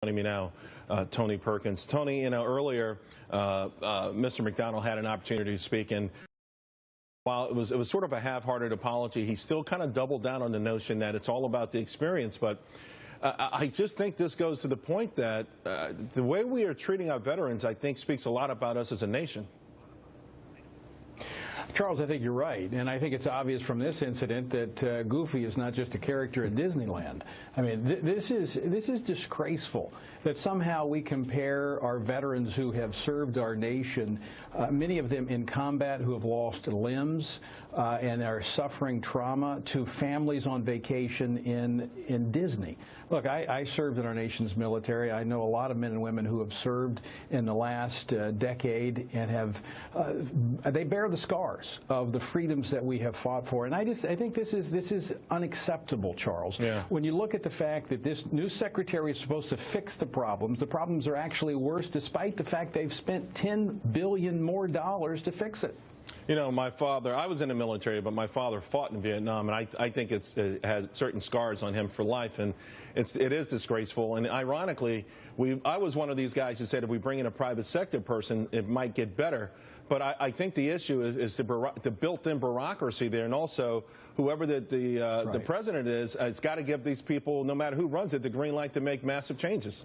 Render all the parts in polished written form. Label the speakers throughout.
Speaker 1: Joining me now, Tony Perkins. Tony, earlier, Mr. McDonald had an opportunity to speak, and while it was sort of a half-hearted apology, he still kind of doubled down on the notion that it's all about the experience. But I just think this goes to the point that the way we are treating our veterans, I think, speaks a lot about us as a nation.
Speaker 2: Charles, I think you're right, and I think it's obvious from this incident that Goofy is not just a character at Disneyland. I mean, this is disgraceful that somehow we compare our veterans who have served our nation, many of them in combat who have lost limbs and are suffering trauma, to families on vacation in Disney. Look, I served in our nation's military. I know a lot of men and women who have served in the last decade and they bear the scars of the freedoms that we have fought for. And I think this is unacceptable, Charles.
Speaker 1: Yeah.
Speaker 2: When you look at the fact that this new secretary is supposed to fix the problems are actually worse, despite the fact they've spent $10 billion more to fix it.
Speaker 1: You know, my father, I was in the military, but my father fought in Vietnam, and I think it had certain scars on him for life, and it is disgraceful. And ironically, I was one of these guys who said if we bring in a private sector person, it might get better. But I think the issue is the built-in bureaucracy there, and also whoever the president is, it's got to give these people, no matter who runs it, the green light to make massive changes.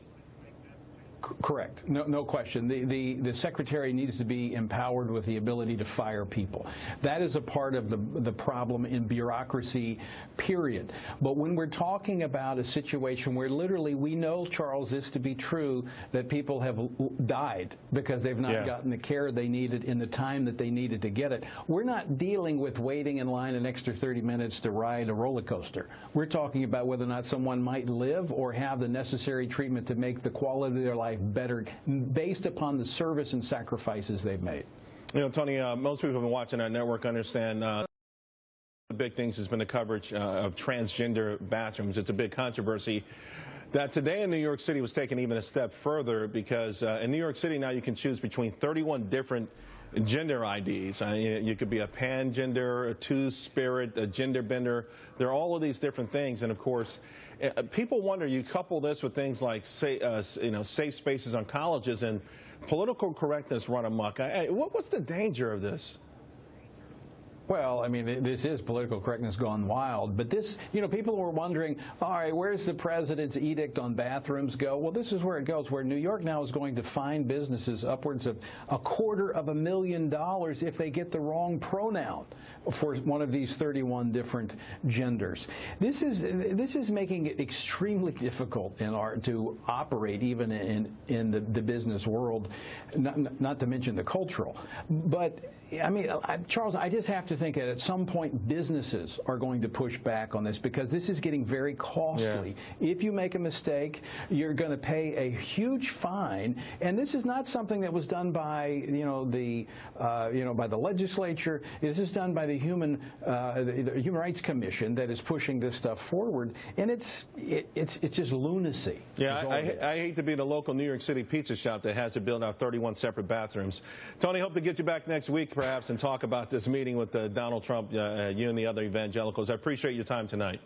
Speaker 2: Correct. No question. The secretary needs to be empowered with the ability to fire people. That is a part of the problem in bureaucracy, period. But when we're talking about a situation where literally we know, Charles, this to be true, that people have died because they've not gotten the care they needed in the time that they needed to get it, we're not dealing with waiting in line an extra 30 minutes to ride a roller coaster. We're talking about whether or not someone might live or have the necessary treatment to make the quality of their life better based upon the service and sacrifices they've made.
Speaker 1: You know, Tony, most people who've been watching our network understand the big things has been the coverage of transgender bathrooms. It's a big controversy. That today in New York City was taken even a step further, because in New York City now you can choose between 31 different gender IDs. You could be a pan-gender, a two-spirit, a gender bender. There are all of these different things, and of course, people wonder, you couple this with things like safe spaces on colleges, and political correctness run amok. What's the danger of this?
Speaker 2: Well, I mean, this is political correctness gone wild. But this, people were wondering, all right, where's the president's edict on bathrooms go? Well, this is where it goes, where New York now is going to fine businesses upwards of $250,000 if they get the wrong pronoun for one of these 31 different genders. This is making it extremely difficult to operate even in the business world, not to mention the cultural. But, I mean, Charles, I just have to think that at some point businesses are going to push back on this, because this is getting very costly. Yeah. If you make a mistake, you're going to pay a huge fine, and this is not something that was done by by the legislature. This is done by the Human Rights Commission that is pushing this stuff forward, and it's just lunacy.
Speaker 1: Yeah, I hate to be the local New York City pizza shop that has to build out 31 separate bathrooms. Tony, hope to get you back next week perhaps and talk about this meeting with Donald Trump, you and the other evangelicals. I appreciate your time tonight.